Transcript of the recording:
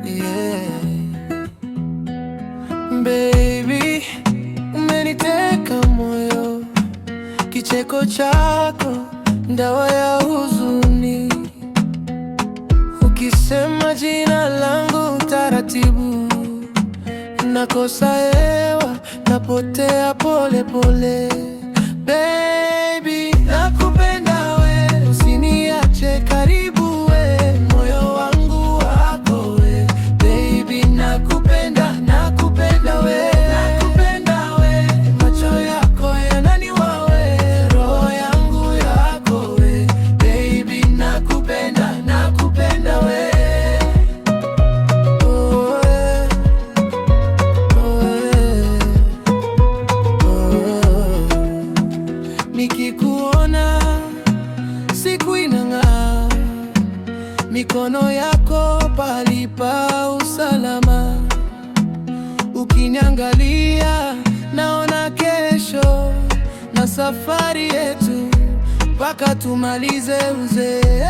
Yeah. Baby, umeniteka moyo, kicheko chako dawa ya huzuni, ukisema jina langu taratibu, nakosa hewa, napotea pole pole. Baby, nakupenda we, usiniache karibu we, moyo wangu wako we. Baby, nakupenda, nakupenda we, nakupenda we, macho yako yananiua we, roho yangu yako we. Baby, nakupenda, nakupenda we. Oh, we. Oh, we. Oh. Nikikuona siku inang'aa, mikono yako pahali pa usalama, ukiniangalia naona kesho na safari yetu mpaka tumalize uzee.